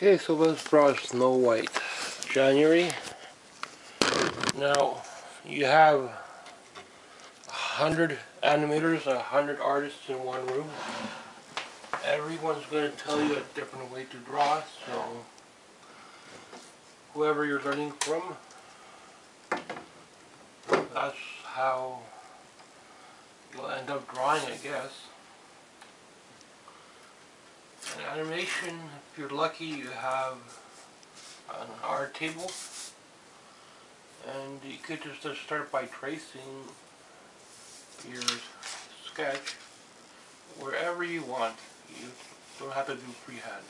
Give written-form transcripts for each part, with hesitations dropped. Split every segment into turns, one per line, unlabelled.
Okay, so let's draw Snow White. January. Now, you have 100 animators, 100 artists in one room. Everyone's going to tell you a different way to draw, so whoever you're learning from, that's how you'll end up drawing, I guess. An animation, if you're lucky, you have an art table, and you could just start by tracing your sketch wherever you want. You don't have to do freehand.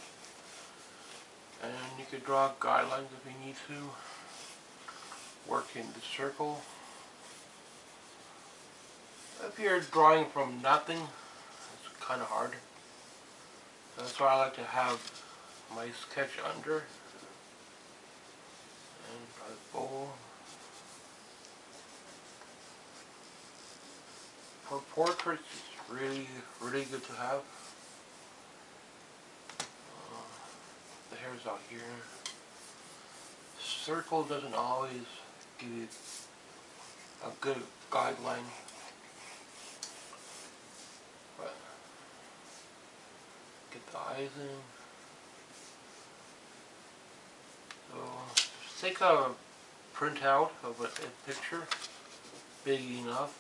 And you could draw guidelines if you need to. Work in the circle. If you're drawing from nothing, it's kind of hard. That's why I like to have my sketch under. And draw the bowl. For portraits, it's really good to have. The hair's out here. Circle doesn't always give you a good guideline, but get the eyes in. So just take a printout of a picture, big enough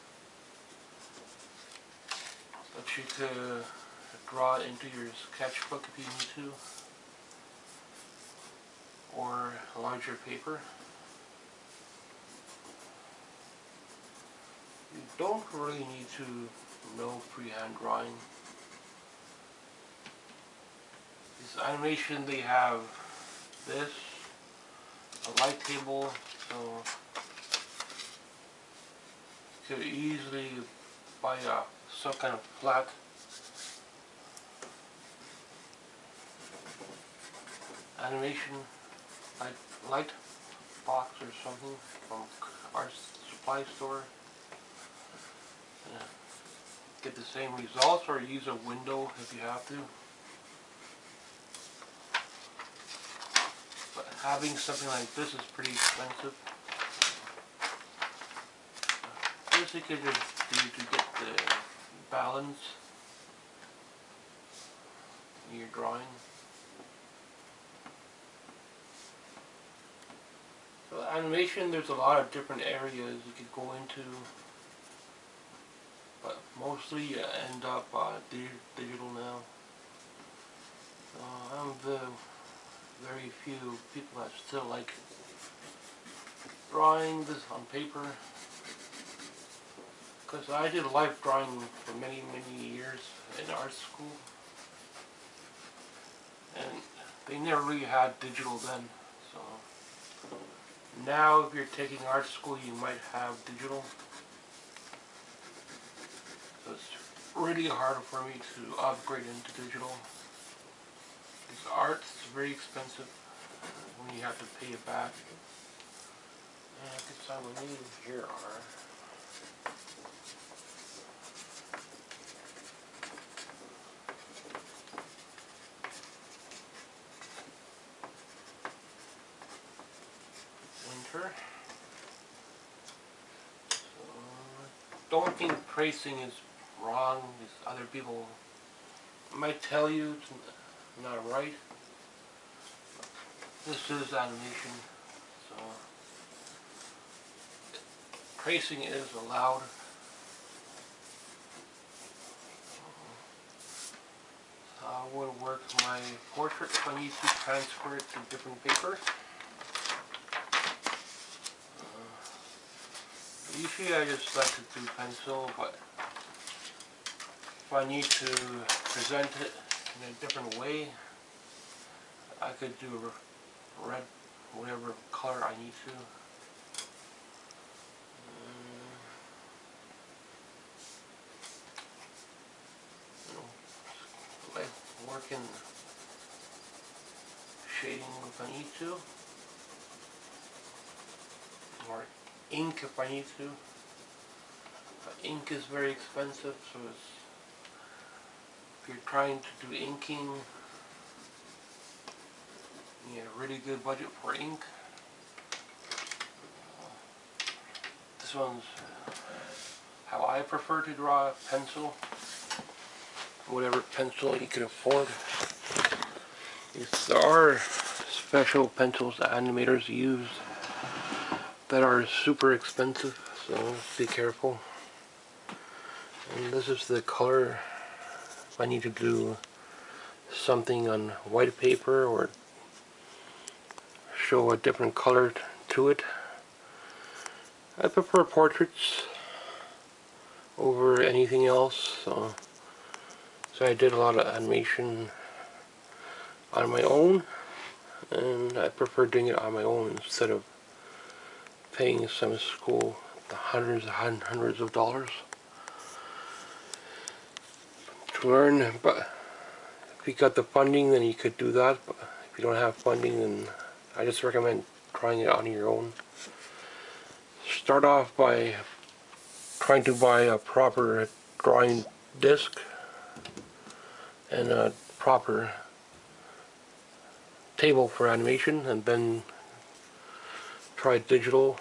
that you could draw it into your sketchbook if you need to, or larger paper. You don't really need to know freehand drawing. This animation, they have this, a light table, so you could easily buy some kind of flat animation light box or something from our supply store. Get the same results, or use a window if you have to. But having something like this is pretty expensive. This you could just do to get the balance in your drawing. So animation, there's a lot of different areas you could go into, but mostly you end up digital now. I'm the very few people that still like drawing this on paper, because I did life drawing for many years in art school, and they never really had digital then. So now if you're taking art school, you might have digital. So it's really hard for me to upgrade into digital. Because art is very expensive when you have to pay it back. And I guess I will need here are winter. So, don't think tracing is wrong. These other people might tell you it's not right. This is animation, so tracing is allowed. I would work my portrait if I need to transfer it to different paper. Usually I just like to do pencil, but if I need to present it in a different way, I could do red, whatever color I need to. Like work in shading if I need to, or ink if I need to. Ink is very expensive, so if you're trying to do inking, really good budget for ink. This one's how I prefer to draw a pencil. Whatever pencil you can afford. There are special pencils that animators use that are super expensive, so be careful. And this is the color if I need to do something on white paper or show a different color to it. I prefer portraits over anything else, so I did a lot of animation on my own, and I prefer doing it on my own instead of paying some school the hundreds and hundreds of dollars to learn. But if you got the funding, then you could do that. But if you don't have funding, then I just recommend trying it on your own. Start off by trying to buy a proper drawing disc and a proper table for animation, and then try digital.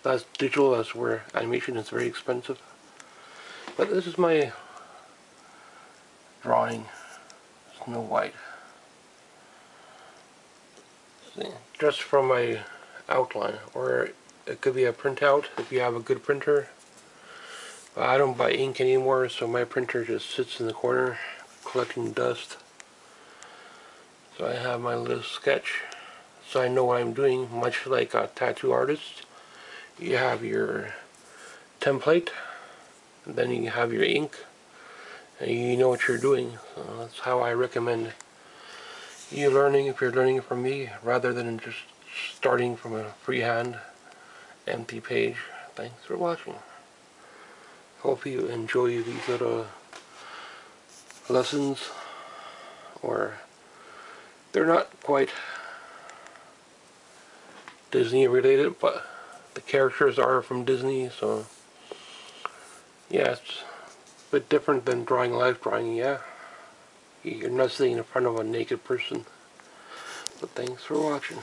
That's digital, that's where animation is very expensive. But this is my drawing, Snow White. See, just from my outline, or it could be a printout if you have a good printer. But I don't buy ink anymore, so my printer just sits in the corner collecting dust. So I have my little sketch, so I know what I'm doing. Much like a tattoo artist, you have your template, and then you have your ink, and you know what you're doing. So that's how I recommend you learning if you're learning from me, rather than just starting from a freehand empty page. Thanks for watching. Hope you enjoy these little lessons, or they're not quite Disney related, but the characters are from Disney, so yeah, it's a bit different than drawing live drawing. Yeah, you're not sitting in front of a naked person. But thanks for watching.